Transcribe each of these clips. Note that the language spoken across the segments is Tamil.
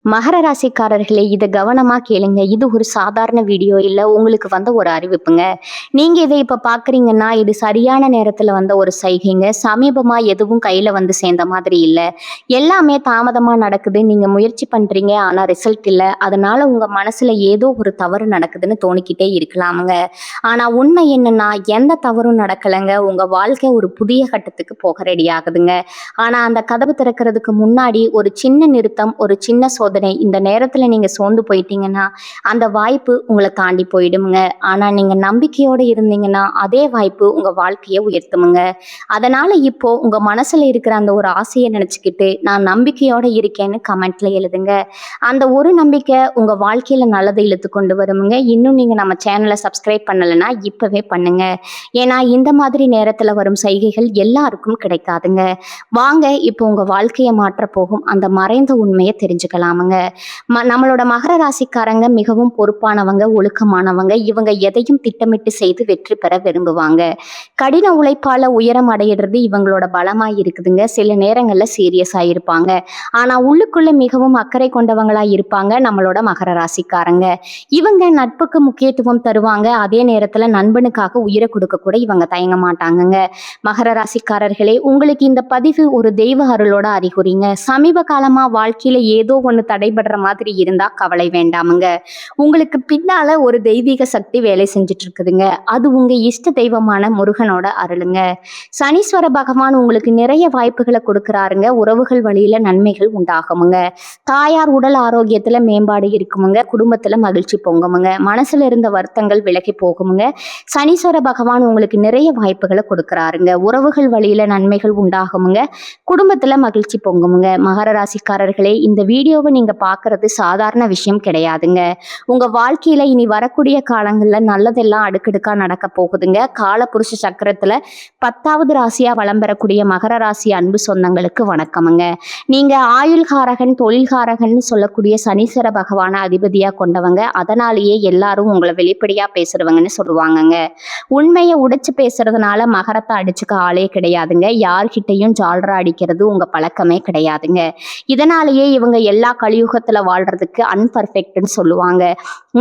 மகர ராசிக்காரர்களே, இதை கவனமா கேளுங்க. இது ஒரு சாதாரண வீடியோ இல்ல, உங்களுக்கு வந்த ஒரு அறிவிப்புங்க. நீங்க இதை இப்ப பாக்குறீங்கன்னா இது சரியான நேரத்துல வந்த ஒரு சைகைங்க. சமீபமா எதுவும் கையில வந்து சேர்ந்த மாதிரி இல்ல. எல்லாமே தாமதமா நடக்குது. நீங்க முயற்சி பண்றீங்க, ஆனா ரிசல்ட் இல்ல. அதனால உங்க மனசுல ஏதோ ஒரு தவறு நடக்குதுன்னு தோணிக்கிட்டே இருக்கலாமுங்க. ஆனா உண்மை என்னன்னா, எந்த தவறும் நடக்கலைங்க. உங்க வாழ்க்கை ஒரு புதிய கட்டத்துக்கு போக ரெடி ஆகுதுங்க. ஆனா அந்த கதவு திறக்கிறதுக்கு முன்னாடி ஒரு சின்ன நிறுத்தம், ஒரு சின்ன சோதனை. இந்த நேரத்துல நீங்க சோர்ந்து போயிட்டீங்கன்னா அந்த வாய்ப்பு உங்களை தாண்டி போயிடுமுங்க. ஆனா நீங்க நம்பிக்கையோட இருந்தீங்கன்னா அதே வாய்ப்பு உங்க வாழ்க்கையை உயர்த்துமுங்க. அதனால இப்போ உங்க மனசுல இருக்கிற அந்த ஒரு ஆசையை நினைச்சுக்கிட்டு நான் நம்பிக்கையோட இருக்கேன்னு கமெண்ட்ல எழுதுங்க. அந்த ஒரு நம்பிக்கை உங்க வாழ்க்கையில நல்லதை இழுத்து கொண்டு வருமுங்க. இன்னும் நீங்க நம்ம சேனலை சப்ஸ்கிரைப் பண்ணலைன்னா இப்பவே பண்ணுங்க. ஏன்னா இந்த மாதிரி நேரத்துல வரும் சைகைகள் எல்லாருக்கும் கிடைக்காதுங்க. வாங்க இப்போ உங்க வாழ்க்கையை மாற்ற போகும் அந்த மறைந்த உண்மையை தெரிஞ்சுக்கலாமுங்க. நம்மளோட மகர ராசிக்காரங்க மிகவும் பொறுப்பானவங்க, ஒழுக்கமானவங்க. இவங்க எதையும் திட்டமிட்டு செய்து வெற்றி பெற விரும்புவாங்க. கடின உழைப்பால உயரம் அடையிறது இவங்களோட பலமா இருக்குதுங்க. சில நேரங்கள்ல சீரியஸா இருப்பாங்க. ஆனா உள்ளுக்குள்ள மிகவும் அக்கறை கொண்டவங்களா இருப்பாங்க நம்மளோட மகர ராசிக்காரங்க. இவங்க நட்புக்கு முக்கியத்துவம் தருவாங்க. அதே நேரத்துல நண்பனுக்காக உயிரை கொடுக்க கூட இவங்க தயங்க மாட்டாங்கங்க. மகர ராசிக்காரர்களே, உங்களுக்கு இந்த பதிவு ஒரு தெய்வ அருளோட அறிகுறிங்க. சமீப காலமா வாழ்க்கையில ஏதோ ஒண்ணு தடைபடுற மாதிரி இருந்தா கவலை வேண்டாமுங்க. உங்களுக்கு பின்னால ஒரு தெய்வீக சக்தி வேலை செஞ்சுட்டு இருக்குதுங்க. அது உங்க இஷ்ட தெய்வமான முருகனோட அருளுங்க. சனீஸ்வர பகவான் உங்களுக்கு நிறைய வாய்ப்புகளை கொடுக்கிறாருங்க. உறவுகள் வழியில நன்மைகள் உண்டாகுமுங்க. தாயார் உடல் ஆரோக்கியத்துல மேம்பாடு இருக்குமுங்க. குடும்பத்துல மகிழ்ச்சி பொங்குமுங்க. மனசுல இருந்த வருத்தங்கள் விலகி போகுமுங்க. சனீஸ்வர பகவான் உங்களுக்கு நிறைய வாய்ப்புகளை கொடுக்கிறாருங்க. உறவுகள் வழியில நன்மைகள் உண்டாகுமுங்க. குடும்பத்துல மகிழ்ச்சி பொங்குமுங்க. மகர ராசிக்காரர்களே, இந்த வீடியோவை நீங்க பார்க்கறது சாதாரண விஷயம் கிடையாதுங்க. உங்க வாழ்க்கையில இனி வரக்கூடிய காலங்கள்ல நல்லதெல்லாம் அடுக்கடுக்கா நடக்க போகுதுங்க. காலபுருஷ சக்கரத்துல 10வது ராசியா வலம் பெறக்கூடிய மகர ராசி அன்பு சொந்தங்களுக்கு வணக்கமுங்க. நீங்க ஆயுள்காரகன், தொழில்காரகன் சொல்லக்கூடிய சனீஸ்வர பகவான அதிபதியா கொண்டவங்க. அதனாலேயே எல்லாரும் உங்களை வெளிப்படையா பேசுறவங்கன்னு சொல்லுவாங்கங்க. உண்மையை உடைச்சு பேசுறதுனால மகரத்தை அடிச்சுக்க ஆளே கிடையாதுங்க. யார்கிட்டையும் ஜால்ரா அடிக்கிறது உங்க பழக்கமே கிடையாதுங்க. இதனாலேயே இவங்க எல்லா கலியுகத்துல வாழ்றதுக்கு அன்பர்ஃபெக்ட்னு சொல்லுவாங்க.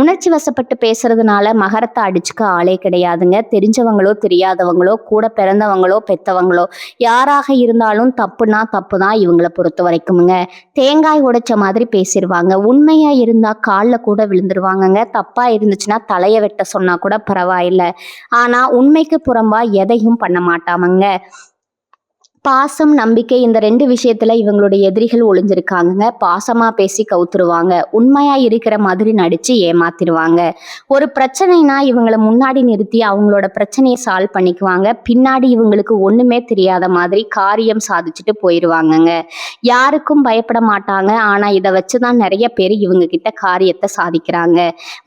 உணர்ச்சி வசப்பட்டு பேசுறதுனால மகரத்தை அடிச்சுக்க ஆளே கிடையாதுங்க. தெரிஞ்சவங்களோ தெரியாதவங்களோ, கூட பிறந்தவங்களோ பெத்தவங்களோ யாராக இருந்தாலும் தப்புனா தப்பு தான் இவங்களை பொறுத்த வரைக்குமுங்க. தேங்காய் உடைச்ச மாதிரி பேசிடுவாங்க. உண்மையா இருந்தா காலில் கூட விழுந்துருவாங்கங்க. தப்பா இருந்துச்சுன்னா தலையை வெட்ட சொன்னா கூட பரவாயில்லை. ஆனா உண்மைக்கு புறம்பா எதையும் பண்ண மாட்டாமங்க. பாசம், நம்பிக்கை இந்த 2 விஷயத்துல இவங்களுடைய எதிரிகள் ஒளிஞ்சிருக்காங்க. பாசமா பேசி கவுத்துருவாங்க. உண்மையா இருக்கிற மாதிரி நடிச்சு ஏமாத்திடுவாங்க. ஒரு பிரச்சனைனா இவங்களை முன்னாடி நிறுத்தி அவங்களோட பிரச்சனையை சால்வ் பண்ணிக்குவாங்க. பின்னாடி இவங்களுக்கு ஒண்ணுமே தெரியாத மாதிரி காரியம் சாதிச்சுட்டு போயிடுவாங்கங்க. யாருக்கும் பயப்பட மாட்டாங்க. ஆனா இதை வச்சுதான் நிறைய பேர் இவங்க கிட்ட காரியத்தை சாதிக்கிறாங்க.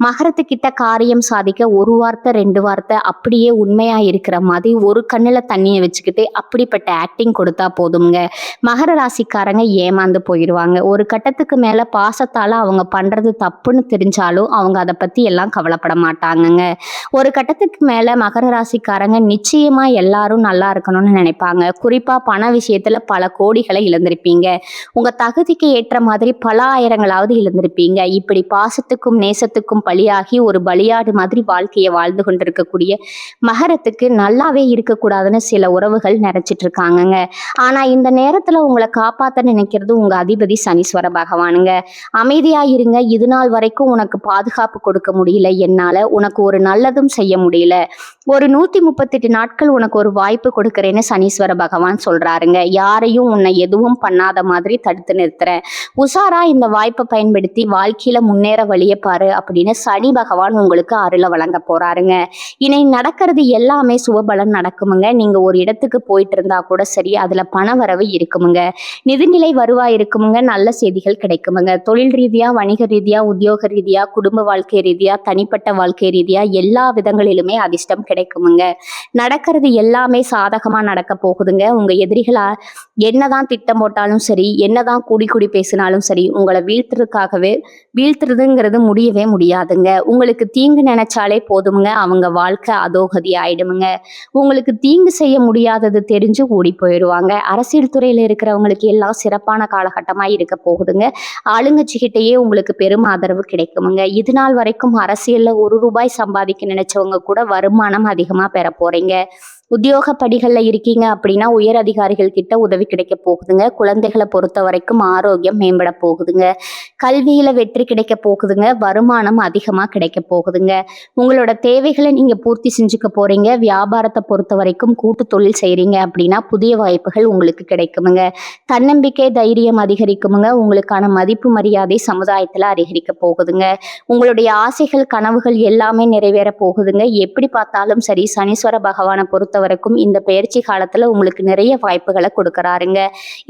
மகரத்துக்கிட்ட காரியம் சாதிக்க ஒரு வார்த்தை 2 வார்த்தை அப்படியே உண்மையா இருக்கிற மாதிரி ஒரு கண்ணுல தண்ணியை வச்சுக்கிட்டு அப்படிப்பட்ட ஆக்டிங் கொடுத்தா போதுங்க. மகர ராசிக்காரங்க ஏமாந்து போயிடுவாங்க. ஒரு கட்டத்துக்கு மேல பாசத்தால அவங்க பண்றது தப்புன்னு தெரிஞ்சாலும் அவங்க அதை பத்தி எல்லாம் கவலைப்பட மாட்டாங்கங்க. ஒரு கட்டத்துக்கு மேல மகர ராசிக்காரங்க நிச்சயமா எல்லாரும் நல்லா இருக்கணும்னு நினைப்பாங்க. குறிப்பா பண விஷயத்துல பல கோடிகளை இழந்திருப்பீங்க. உங்க தகுதிக்கு ஏற்ற மாதிரி பல ஆயிரங்களாவது இழந்திருப்பீங்க. இப்படி பாசத்துக்கும் நேசத்துக்கும் பலியாகி ஒரு பலியாடு மாதிரி வாழ்க்கையை வாழ்ந்து கொண்டிருக்கக்கூடிய மகரத்துக்கு நல்லாவே இருக்கக்கூடாதுன்னு சில உறவுகள் நினைச்சிட்டு இருக்காங்க. ஆனா இந்த நேரத்துல உங்களை காப்பாத்த நினைக்கிறது உங்க அதிபதி சனீஸ்வர பகவானுங்க. அமைதியா இருங்க. இது நாள் வரைக்கும் உனக்கு பாதுகாப்பு கொடுக்க முடியல என்னால, உனக்கு ஒரு நல்லதும் செய்ய முடியல, ஒரு 138 நாட்கள் உனக்கு ஒரு வாய்ப்பு கொடுக்கறேன்னு சனீஸ்வர பகவான் சொல்றாருங்க. யாரையும் உன்னை எதுவும் பண்ணாத மாதிரி தடுத்து நிறுத்துறேன். உஷாரா இந்த வாய்ப்பை பயன்படுத்தி வாழ்க்கையில முன்னேற வழியை பாரு அப்படின்னு சனி பகவான் உங்களுக்கு அருளை வழங்க போறாருங்க. இனி நடக்கிறது எல்லாமே சுபபலன் நடக்குமுங்க. நீங்க ஒரு இடத்துக்கு போயிட்டு இருந்தா கூட சரி, அதுல பண வரவு இருக்குமுங்க. நிதிநிலை வருவாய் இருக்குமுங்க. நல்ல செய்திகள் கிடைக்குமுங்க. தொழில் ரீதியா, வணிக ரீதியா, உத்தியோக ரீதியா, குடும்ப வாழ்க்கை ரீதியா, தனிப்பட்ட வாழ்க்கை ரீதியா எல்லா விதங்களிலுமே அதிர்ஷ்டம் கிடைக்குமுங்க. நடக்கிறது எல்லாமே சாதகமா நடக்க போகுதுங்க. உங்க எதிரிகளா என்னதான் திட்டம் போட்டாலும் சரி, என்னதான் கூடி கூடி பேசினாலும் சரி, உங்களை வீழ்த்துறதுங்கிறது முடியவே முடியாதுங்க. உங்களுக்கு தீங்கு நினைச்சாலே போதுமுங்க, அவங்க வாழ்க்கை அதோகதி ஆயிடுமுங்க. உங்களுக்கு தீங்கு செய்ய முடியாதது தெரிஞ்சு ஓடி போயிடும். போயிடுவாங்க. அரசியல் துறையில இருக்கிறவங்களுக்கு எல்லாம் சிறப்பான காலகட்டமா இருக்க போகுதுங்க. ஆளுங்கட்சிகிட்டயே உங்களுக்கு பெரும் ஆதரவு கிடைக்குமுங்க. இது நாள் வரைக்கும் அரசியல்ல ₹1 சம்பாதிக்க நினைச்சவங்க கூட வருமானம் அதிகமா பெற போறீங்க. உத்தியோக படிகள்ல இருக்கீங்க அப்படின்னா உயர் அதிகாரிகள் கிட்ட உதவி கிடைக்க போகுதுங்க. குழந்தைகளை பொறுத்த வரைக்கும் ஆரோக்கியம் மேம்பட போகுதுங்க. கல்வியில வெற்றி கிடைக்க போகுதுங்க. வருமானம் அதிகமா கிடைக்க போகுதுங்க. உங்களோட தேவைகளை நீங்க பூர்த்தி செஞ்சுக்க போறீங்க. வியாபாரத்தை பொறுத்த வரைக்கும் கூட்டு தொழில் செய்றீங்க அப்படின்னா புதிய வாய்ப்புகள் உங்களுக்கு கிடைக்குமுங்க. தன்னம்பிக்கை தைரியம் அதிகரிக்குமுங்க. உங்களுக்கான மதிப்பு மரியாதை சமுதாயத்துல அதிகரிக்க போகுதுங்க. உங்களுடைய ஆசைகள் கனவுகள் எல்லாமே நிறைவேற போகுதுங்க. எப்படி பார்த்தாலும் சரி சனீஸ்வர பகவானை பொறுத்த வரைக்கும் இந்த பெயர்ச்சி காலத்துல உங்களுக்கு நிறைய வாய்ப்புகளை கொடுக்கறாருங்க.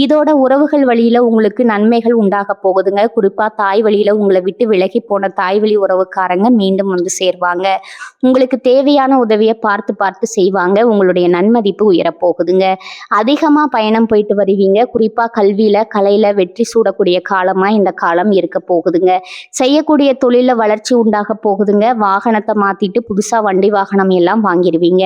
இதோட உறவுகள் வழியில உங்களுக்கு நன்மைகள் உண்டாக போகுதுங்க. குறிப்பா தாய் வழியில உங்களை விட்டு விலகி போன தாய் வழி உறவுக்காரங்க மீண்டும் வந்து சேர்வாங்க. உங்களுக்கு தேவையான உதவியை பார்த்து பார்த்து செய்வாங்க. உங்களுடைய நன்மதிப்பு உயரப் போகுதுங்க. அதிகமா பயணம் போயிட்டு வருவீங்க. குறிப்பா கல்வியில கலையில வெற்றி சூடக்கூடிய காலமா இந்த காலம் இருக்க போகுதுங்க. செய்யக்கூடிய தொழில வளர்ச்சி உண்டாக போகுதுங்க. வாகனத்தை மாத்திட்டு புதுசா வண்டி வாகனம் எல்லாம் வாங்கிடுவீங்க.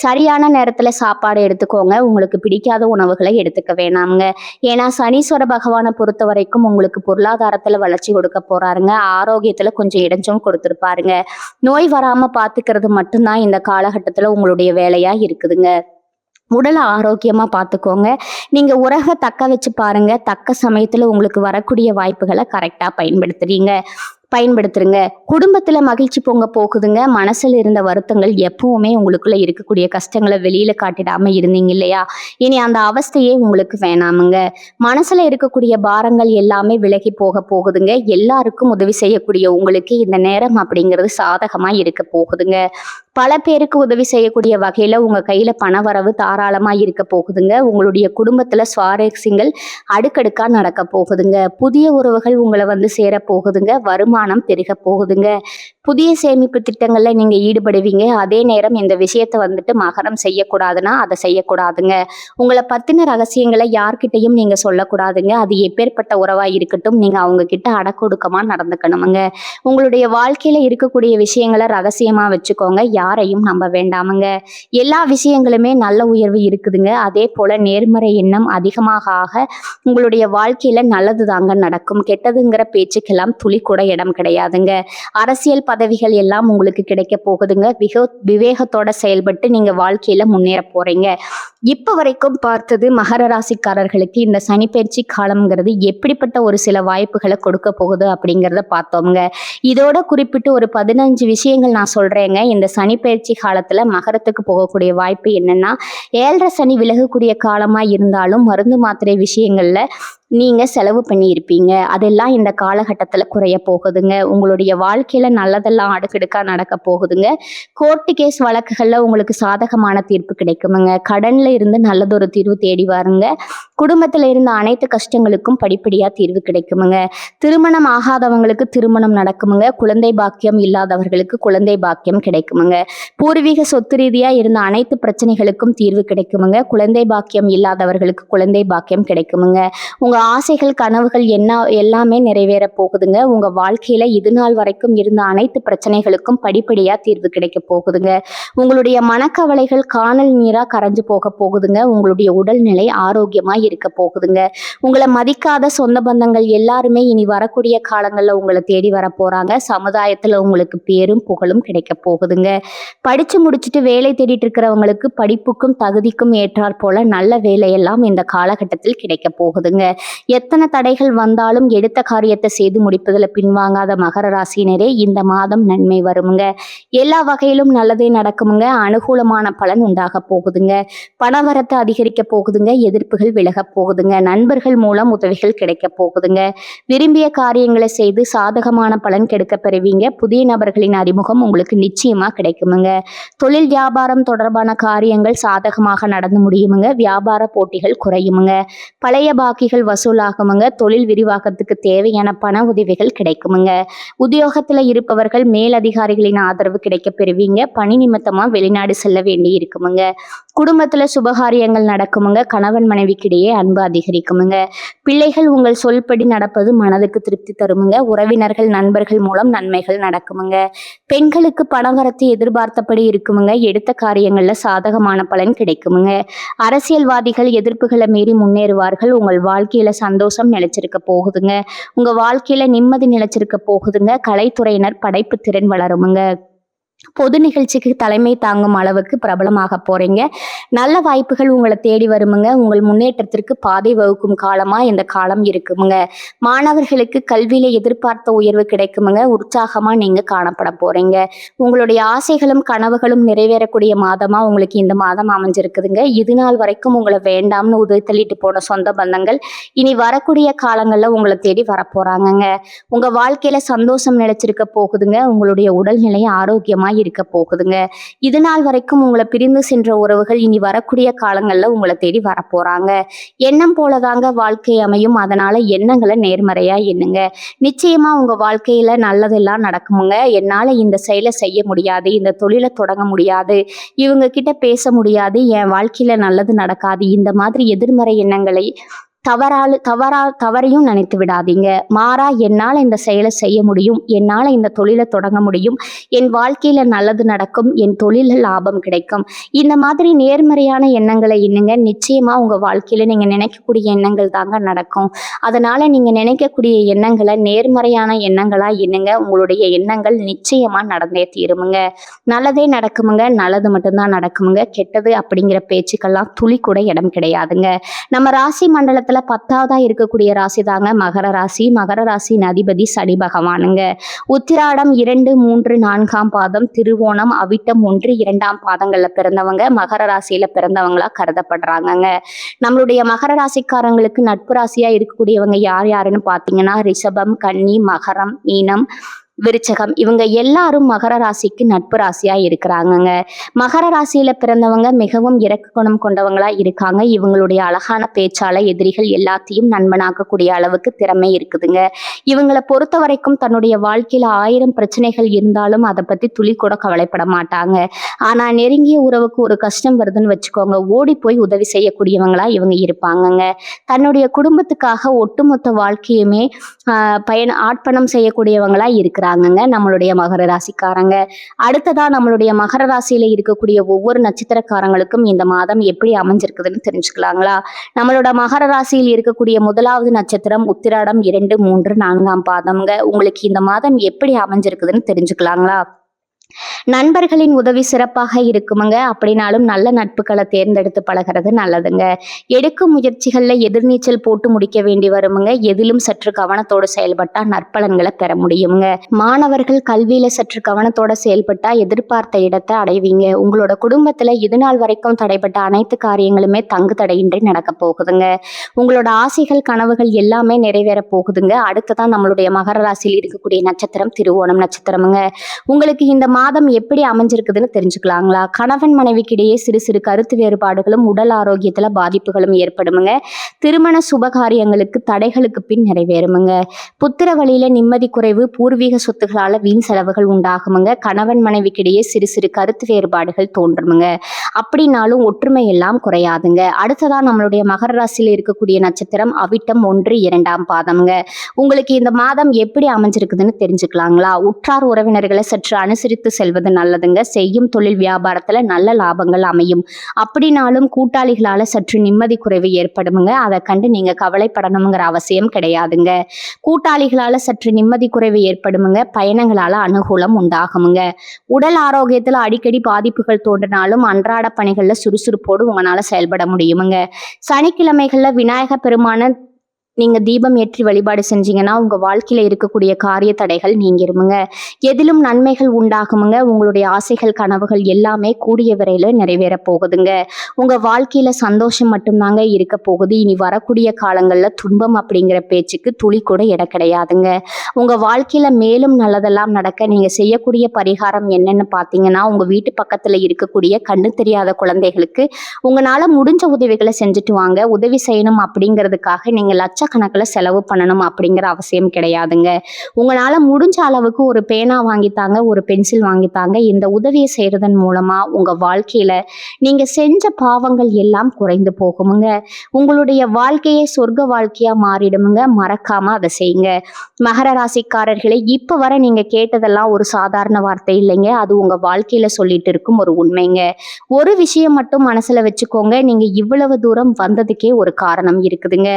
சரியான நேரத்துல சாப்பாடு எடுத்துக்கோங்க. உங்களுக்கு பிடிக்காத உணவுகளை எடுத்துக்க வேணாமுங்க. ஏன்னா சனீஸ்வர பகவானை பொறுத்த வரைக்கும் உங்களுக்கு பொருளாதாரத்துல வளர்ச்சி கொடுக்க போறாருங்க. ஆரோக்கியத்துல கொஞ்சம் இடைஞ்சம் கொடுத்துருப்பாருங்க. நோய் வராம பாத்துக்கிறது மட்டும்தான் இந்த காலகட்டத்துல உங்களுடைய வேலையா இருக்குதுங்க. உடலை ஆரோக்கியமா பார்த்துக்கோங்க. நீங்க உறவை தக்க வச்சு பாருங்க. தக்க சமயத்துல உங்களுக்கு வரக்கூடிய வாய்ப்புகளை கரெக்டா பயன்படுத்துருங்க. குடும்பத்துல மகிழ்ச்சி பொங்க போகுதுங்க. மனசுல இருந்த வருத்தங்கள் எப்பவுமே உங்களுக்குள்ள இருக்கக்கூடிய கஷ்டங்களை வெளியில காட்டிடாம இருந்தீங்க இல்லையா? இனி அந்த அவஸ்தையே உங்களுக்கு வேணாமுங்க. மனசுல இருக்கக்கூடிய பாரங்கள் எல்லாமே விலகி போக போகுதுங்க. எல்லாருக்கும் உதவி செய்யக்கூடிய உங்களுக்கு இந்த நேரம் அப்படிங்கிறது சாதகமா இருக்க போகுதுங்க. பல பேருக்கு உதவி செய்யக்கூடிய வகையில உங்க கையில பணவரவு தாராளமா இருக்க போகுதுங்க. உங்களுடைய குடும்பத்துல சுவாரஸ்யங்கள் அடுக்கடுக்கா நடக்க போகுதுங்க. புதிய உறவுகள் உங்களை வந்து சேர போகுதுங்க. வருமானம் பெருக போகுதுங்க. புதிய சேமிப்பு திட்டங்கள்ல நீங்க ஈடுபடுவீங்க. அதே நேரம் இந்த விஷயத்த வந்துட்டு மகரம் செய்யக்கூடாதுன்னா அதை செய்யக்கூடாதுங்க. உங்களை பத்தின ரகசியங்களை யார்கிட்டையும் நீங்க சொல்லக்கூடாதுங்க. அது எப்பேற்பட்ட உறவா இருக்கட்டும், நீங்க அவங்க கிட்ட அடக்கொடுக்கமா நடந்துக்கணுமுங்க. உங்களுடைய வாழ்க்கையில இருக்கக்கூடிய விஷயங்களை ரகசியமா வச்சுக்கோங்க. யாரையும் நம்ப வேண்டாமுங்க. எல்லா விஷயங்களுமே நல்ல உயர்வு இருக்குதுங்க. அதே போல நேர்மறை எண்ணம் அதிகமாக ஆக உங்களுடைய வாழ்க்கையில நல்லது தாங்க நடக்கும். கெட்டதுங்கிற பேச்சுக்கெல்லாம் துளி கூட இடம் கிடையாதுங்க. அரசியல் பதவிகள் எல்லாம் உங்களுக்கு கிடைக்க போகுதுங்க. விவேகத்தோட செயல்பட்டு நீங்க வாழ்க்கையில முன்னேற போறீங்க. இப்ப வரைக்கும் பார்த்தது மகர ராசிக்காரர்களுக்கு இந்த சனிப்பெயர்ச்சி காலம்ங்கிறது எப்படிப்பட்ட ஒரு சில வாய்ப்புகளை கொடுக்க போகுது அப்படிங்கிறத பார்த்தோம்ங்க. இதோட குறிப்பிட்டு ஒரு 15 விஷயங்கள் நான் சொல்றேங்க. இந்த சனிப்பெயர்ச்சி காலத்துல மகரத்துக்கு போகக்கூடிய வாய்ப்பு என்னன்னா, 7.5 சனி விலகக்கூடிய காலமா இருந்தாலும் மருந்து மாத்திரை விஷயங்கள்ல நீங்க செலவு பண்ணி இருப்பீங்க. அதெல்லாம் இந்த காலகட்டத்துல குறைய போகுதுங்க. உங்களுடைய வாழ்க்கையில நல்லதெல்லாம் அடுக்கடுக்கா நடக்க போகுதுங்க. கோர்ட்டு கேஸ் வழக்குகள்ல உங்களுக்கு சாதகமான தீர்ப்பு கிடைக்குமுங்க. கடன்ல இருந்து நல்லதொரு தீர்வு தேடி வாருங்க. குடும்பத்துல இருந்த அனைத்து கஷ்டங்களுக்கும் படிப்படியா தீர்வு கிடைக்குமுங்க. திருமணம் ஆகாதவங்களுக்கு திருமணம் நடக்குமுங்க. குழந்தை பாக்கியம் இல்லாதவர்களுக்கு குழந்தை பாக்கியம் கிடைக்குமுங்க. பூர்வீக சொத்து ரீதியா இருந்த அனைத்து பிரச்சனைகளுக்கும் தீர்வு கிடைக்குமுங்க. குழந்தை பாக்கியம் இல்லாதவர்களுக்கு குழந்தை பாக்கியம் கிடைக்குமுங்க. உங்க ஆசைகள் கனவுகள் எல்லாமே நிறைவேற போகுதுங்க. உங்க வாழ்க்கையில இது நாள் வரைக்கும் இருந்த அனைத்து பிரச்சனைகளுக்கும் படிப்படியா தீர்வு கிடைக்க போகுதுங்க. உங்களுடைய மனக்கவலைகள் காணல் நீரா கரைஞ்சு போக போகுதுங்க. உங்களுடைய உடல்நிலை ஆரோக்கியமா இருக்க போகுதுங்க. உங்களை மதிக்காத சொந்த பந்தங்கள் எல்லாருமே இனி வரக்கூடிய காலங்கள்ல உங்களை தேடி வர போறாங்க. சமுதாயத்துல உங்களுக்கு பேரும் புகழும் கிடைக்க போகுதுங்க. படிச்சு முடிச்சுட்டு வேலை தேடிட்டு இருக்கிறவங்களுக்கு படிப்புக்கும் தகுதிக்கும் ஏற்றாற் போல நல்ல வேலையெல்லாம் இந்த காலகட்டத்தில் கிடைக்க போகுதுங்க. எத்தனை தடைகள் வந்தாலும் எடுத்த காரியத்தை செய்து முடிப்பதில் பின்வாங்காத மகர ராசினரே இந்த மாதம் நன்மை வருமுங்க. எல்லா வகையிலும் நல்லதே நடக்குமுங்க. அனுகூலமான பலன் உண்டாக போகுதுங்க. பணவரத்து அதிகரிக்க போகுதுங்க. எதிர்ப்புகள் விலக போகுதுங்க. நண்பர்கள் மூலம் உதவிகள் கிடைக்க போகுதுங்க. விரும்பிய காரியங்களை செய்து சாதகமான பலன் கிடைக்க பெறுவீங்க. புதிய நபர்களின் அறிமுகம் உங்களுக்கு நிச்சயமா கிடைக்குமுங்க. தொழில் வியாபாரம் தொடர்பான காரியங்கள் சாதகமாக நடந்து முடியுமுங்க. வியாபார போட்டிகள் குறையுமுங்க. பழைய பாக்கிகள் வசூலாகுமுங்க. தொழில் விரிவாக்கத்துக்கு தேவையான பண உதவிகள் கிடைக்குமுங்க. உத்தியோகத்துல இருப்பவர்கள் மேலதிகாரிகளின் ஆதரவு கிடைக்க பெறுவீங்க. பணி நிமித்தமா வெளிநாடு செல்ல வேண்டி இருக்குமுங்க. குடும்பத்துல சுபகாரியங்கள் நடக்குமுங்க. கணவன் மனைவிக்கிடையே அன்பு அதிகரிக்குமுங்க. பிள்ளைகள் உங்கள் சொல்படி நடப்பது மனதுக்கு திருப்தி தருமுங்க. உறவினர்கள் நண்பர்கள் மூலம் நன்மைகள் நடக்குமுங்க. பெண்களுக்கு பணவரத்து எதிர்பார்த்தபடி இருக்குமுங்க. எடுத்த காரியங்கள்ல சாதகமான பலன் கிடைக்குமுங்க. அரசியல்வாதிகள் எதிர்ப்புகளை மீறி முன்னேறுவார்கள். உங்கள் வாழ்க்கையில சந்தோஷம் நிலைச்சிருக்க போகுதுங்க. உங்க வாழ்க்கையில நிம்மதி நிலைச்சிருக்க போகுதுங்க. கலைத்துறையினர் படைப்பு திறன் வளருமுங்க. பொது நிகழ்ச்சிக்கு தலைமை தாங்கும் அளவுக்கு பிரபலமாக போறீங்க. நல்ல வாய்ப்புகள் உங்களை தேடி வருமுங்க. உங்கள் முன்னேற்றத்திற்கு பாதை வகுக்கும் காலமா இந்த காலம் இருக்குமுங்க. மாணவர்களுக்கு கல்வியில எதிர்பார்த்த உயர்வு கிடைக்குமுங்க. உற்சாகமா நீங்க காணப்பட போறீங்க. உங்களுடைய ஆசைகளும் கனவுகளும் நிறைவேறக்கூடிய மாதமா உங்களுக்கு இந்த மாதம் அமைஞ்சிருக்குதுங்க. இது நாள் வரைக்கும் உங்களை வேண்டாம்னு உதவி போன சொந்த பந்தங்கள் இனி வரக்கூடிய காலங்கள்ல உங்களை தேடி வரப்போறாங்கங்க. உங்க வாழ்க்கையில சந்தோஷம் நிலைச்சிருக்க போகுதுங்க. உங்களுடைய உடல்நிலை ஆரோக்கியமா இருக்க போகுதுங்க. இது நாள் வரைக்கும் உங்களை பிரிந்து சென்ற உறவுகள் இனி வரக்கூடிய காலங்கள்ல உங்களை தேடி வரப்போறாங்க. எண்ணம் போலதாங்க வாழ்க்கை அமையும். அதனால எண்ணங்களை நேர்மறையா எண்ணுங்க. நிச்சயமா உங்க வாழ்க்கையில நல்லதெல்லாம் நடக்குமுங்க. என்னால இந்த செயலை செய்ய முடியாது, இந்த தொழிலை தொடங்க முடியாது, இவங்க கிட்ட பேச முடியாது, என் வாழ்க்கையில நல்லது நடக்காது, இந்த மாதிரி எதிர்மறை எண்ணங்களை தவறையும் நினைத்து விடாதீங்க. மாறா என்னால இந்த செயலை செய்ய முடியும், என்னால இந்த தொழிலை தொடங்க முடியும், என் வாழ்க்கையில நல்லது நடக்கும், என் தொழில லாபம் கிடைக்கும், இந்த மாதிரி நேர்மறையான எண்ணங்களை எண்ணுங்க. நிச்சயமா உங்க வாழ்க்கையில நீங்க நினைக்கக்கூடிய எண்ணங்கள் தாங்க நடக்கும். அதனால நீங்க நினைக்கக்கூடிய எண்ணங்களை நேர்மறையான எண்ணங்களா எண்ணுங்க. உங்களுடைய எண்ணங்கள் நிச்சயமா நடந்தே தீருமுங்க. நல்லதே நடக்குமுங்க. நல்லது மட்டும்தான் நடக்குமுங்க. கெட்டது அப்படிங்கிற பேச்சுக்கெல்லாம் துளி கூட இடம் கிடையாதுங்க. நம்ம ராசி மண்டலத்துல 10ஆவதா இருக்கக்கூடிய ராசி தாங்க மகர ராசி. மகர ராசியின் அதிபதி சனி பகவானுங்க. உத்திராடம் 2, 3, 4ஆம் பாதம், திருவோணம், அவிட்டம் 1, 2ஆம் பாதங்கள்ல பிறந்தவங்க மகர ராசியில பிறந்தவங்களா கருதப்படுறாங்கங்க. நம்மளுடைய மகர ராசிக்காரங்களுக்கு நட்பு ராசியா இருக்கக்கூடியவங்க யார் யாருன்னு பாத்தீங்கன்னா ரிஷபம், கன்னி, மகரம், மீனம், விருச்சகம், இவங்க எல்லாரும் மகர ராசிக்கு நட்பு ராசியா இருக்கிறாங்கங்க. மகர ராசியில பிறந்தவங்க மிகவும் இரக்க குணம் கொண்டவங்களா இருக்காங்க. இவங்களுடைய அழகான பேச்சால எதிரிகள் எல்லாத்தையும் நண்பனாக்கக்கூடிய அளவுக்கு திறமை இருக்குதுங்க. இவங்களை பொறுத்த வரைக்கும் தன்னுடைய வாழ்க்கையில 1000 பிரச்சனைகள் இருந்தாலும் அதை பத்தி துளி கூட கவலைப்பட மாட்டாங்க. ஆனா நெருங்கிய உறவுக்கு ஒரு கஷ்டம் வருதுன்னு வச்சுக்கோங்க, ஓடி போய் உதவி செய்யக்கூடியவங்களா இவங்க இருப்பாங்கங்க. தன்னுடைய குடும்பத்துக்காக ஒட்டுமொத்த வாழ்க்கையுமே ஆட்பணம் செய்யக்கூடியவங்களா இருக்கிறாங்க நம்மளுடைய மகர ராசிக்காரங்க. அடுத்ததா நம்மளுடைய மகர ராசியில இருக்கக்கூடிய ஒவ்வொரு நட்சத்திரக்காரங்களுக்கும் இந்த மாதம் எப்படி அமைஞ்சிருக்குதுன்னு தெரிஞ்சுக்கலாங்களா? நம்மளோட மகர ராசியில் இருக்கக்கூடிய முதலாவது நட்சத்திரம் உத்திராடம் 2, 3, 4ஆம் பாதம்ங்க. உங்களுக்கு இந்த மாதம் எப்படி அமைஞ்சிருக்குதுன்னு தெரிஞ்சுக்கலாங்களா? நண்பர்களின் உதவி சிறப்பாக இருக்குமுங்க. அப்படின்னாலும் நல்ல நட்புகளை தேர்ந்தெடுத்து பழகிறது நல்லதுங்க. எடுக்கும் முயற்சிகள்ல எதிர்நீச்சல் போட்டு முடிக்க வேண்டி வருமுங்க. எதிலும் சற்று கவனத்தோடு செயல்பட்டா நற்பலன்களை பெற முடியுங்க. மாணவர்கள் கல்வியில சற்று கவனத்தோட செயல்பட்டா எதிர்பார்த்த இடத்தை அடைவீங்க. உங்களோட குடும்பத்துல இது நாள் வரைக்கும் தடைப்பட்ட அனைத்து காரியங்களுமே தங்கு தடையின்றி நடக்க போகுதுங்க. உங்களோட ஆசைகள் கனவுகள் எல்லாமே நிறைவேற போகுதுங்க. அடுத்ததான் நம்மளுடைய மகர ராசியில் இருக்கக்கூடிய நட்சத்திரம் திருவோணம் நட்சத்திரமுங்க. உங்களுக்கு இந்த மாதம் எப்படி அமைஞ்சிருக்குதுன்னு தெரிஞ்சுக்கலாங்களா? கணவன் மனைவிக்கிடையே சிறு சிறு கருத்து வேறுபாடுகளும் உடல் ஆரோக்கியத்துல பாதிப்புகளும் ஏற்படுமுங்க. திருமண சுபகாரியங்களுக்கு தடைகளுக்கு பின் நிறைவேறுமுங்க. புத்திர வழியில நிம்மதி குறைவு, பூர்வீக சொத்துகளால வீண் செலவுகள் உண்டாகுமுங்க. கணவன் மனைவிக்கிடையே சிறு சிறு கருத்து வேறுபாடுகள் தோன்றுமுங்க. அப்படின்னாலும் ஒற்றுமை எல்லாம் குறையாதுங்க. அடுத்ததான் நம்மளுடைய மகர ராசியில இருக்கக்கூடிய நட்சத்திரம் அவிட்டம் 1, 2ஆம் பாதம்ங்க. உங்களுக்கு இந்த மாதம் எப்படி அமைஞ்சிருக்குதுன்னு தெரிஞ்சுக்கலாங்களா? உற்றார் உறவினர்களை சற்று அனுசரித்து செல்வது நல்லதுங்க. செய்யும் தொழில் வியாபாரத்துல நல்ல லாபங்கள் அமையும். அப்படின்னாலும் கூட்டாளிகளால சற்று நிம்மதி குறைவு ஏற்படுமுங்க. அதை கண்டு நீங்க கவலைப்படணுங்கிற அவசியம் கிடையாதுங்க. கூட்டாளிகளால சற்று நிம்மதி குறைவு ஏற்படுமுங்க. பயணங்களால அனுகூலம் உண்டாகுமுங்க. உடல் ஆரோக்கியத்துல அடிக்கடி பாதிப்புகள் தோன்றினாலும் அன்றாட பணிகள்ல சுறுசுறுப்போடு உங்களால செயல்பட முடியுமுங்க. சனிக்கிழமைகள்ல விநாயக பெருமான நீங்க தீபம் ஏற்றி வழிபாடு செஞ்சீங்கன்னா உங்க வாழ்க்கையில இருக்கக்கூடிய காரிய தடைகள் நீங்கிருமுங்க. எதிலும் நன்மைகள் உண்டாகுமுங்க. உங்களுடைய ஆசைகள் கனவுகள் எல்லாமே கூடிய விரைவில் நிறைவேற போகுதுங்க. உங்க வாழ்க்கையில சந்தோஷம் மட்டும்தாங்க இருக்க போகுது. இனி வரக்கூடிய காலங்கள்ல துன்பம் அப்படிங்கிற பேச்சுக்கு துளி கூட இடம் கிடையாதுங்க. உங்க வாழ்க்கையில மேலும் நல்லதெல்லாம் நடக்க நீங்க செய்யக்கூடிய பரிகாரம் என்னன்னு பாத்தீங்கன்னா, உங்க வீட்டு பக்கத்துல இருக்கக்கூடிய கண்ணு தெரியாத குழந்தைகளுக்கு உங்களால முடிஞ்ச உதவிகளை செஞ்சுட்டு வாங்க. உதவி செய்யணும் அப்படிங்கிறதுக்காக நீங்க லட்ச லட்சக்கணக்கில் செலவு பண்ணணும் அப்படிங்கிற அவசியம் கிடையாதுங்க. உங்களால் முடிஞ்ச அளவுக்கு ஒரு பேனா வாங்கித்தாங்க, ஒரு பென்சில் வாங்கித்தாங்க. இந்த உதவியை செய்கிறதன் மூலமாக உங்கள் வாழ்க்கையில் நீங்கள் செஞ்ச பாவங்கள் எல்லாம் குறைந்து போகுமுங்க. உங்களுடைய வாழ்க்கையை சொர்க்க வாழ்க்கையாக மாறிடுமுங்க. மறக்காமல் அதை செய்யுங்க. மகர ராசிக்காரர்களே, இப்போ வர நீங்கள் கேட்டதெல்லாம் ஒரு சாதாரண வார்த்தை இல்லைங்க. அது உங்கள் வாழ்க்கையில் சொல்லிட்டு இருக்கும் ஒரு உண்மைங்க. ஒரு விஷயம் மட்டும் மனசில் வச்சுக்கோங்க. நீங்கள் இவ்வளவு தூரம் வந்ததுக்கே ஒரு காரணம் இருக்குதுங்க.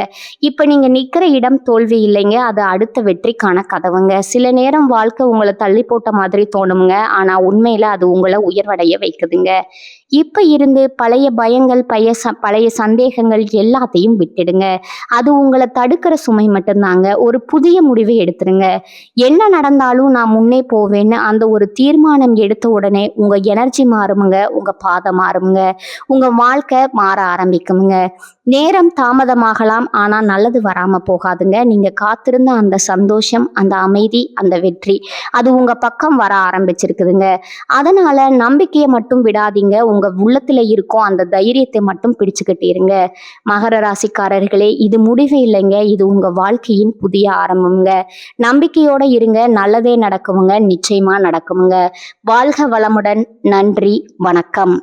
இப்போ நீங்கள் நிற்கிற இடம் தோல்வி இல்லைங்க. அது அடுத்த வெற்றிக்கான கதவுங்க. சில நேரம் வாழ்க்கை உங்களை தள்ளி போட்ட மாதிரி தோணுங்க. ஆனால் உண்மையில் அது உங்களை உயர்வடைய வைக்குதுங்க. இப்போ இருந்து பழைய பயங்கள், பழைய சந்தேகங்கள் எல்லாத்தையும் விட்டுடுங்க. அது உங்களை தடுக்கிற சுமை மட்டும்தாங்க. ஒரு புதிய முடிவை எடுத்துருங்க. என்ன நடந்தாலும் நான் முன்னே போவேன்னு அந்த ஒரு தீர்மானம் எடுத்த உடனே உங்கள் எனர்ஜி மாறுமுங்க, உங்கள் பாதை மாறுமுங்க, உங்கள் வாழ்க்கை மாற ஆரம்பிக்குமுங்க. நேரம் தாமதமாகலாம், ஆனால் நல்லது வராமல் போகாதுங்க. நீங்கள் காத்திருந்த அந்த சந்தோஷம், அந்த அமைதி, அந்த வெற்றி அது உங்கள் பக்கம் வர ஆரம்பிச்சிருக்குதுங்க. அதனால் நம்பிக்கையை மட்டும் விடாதீங்க. உங்கள் உள்ளத்தில் இருக்கும் அந்த தைரியத்தை மட்டும் பிடிச்சுக்கிட்டு இருங்க. மகர ராசிக்காரர்களே, இது முடிவு இல்லைங்க. இது உங்கள் வாழ்க்கையின் புதிய ஆரம்பம்ங்க. நம்பிக்கையோடு இருங்க. நல்லதே நடக்குமுங்க. நிச்சயமாக நடக்குமுங்க. வாழ்க வளமுடன். நன்றி. வணக்கம்.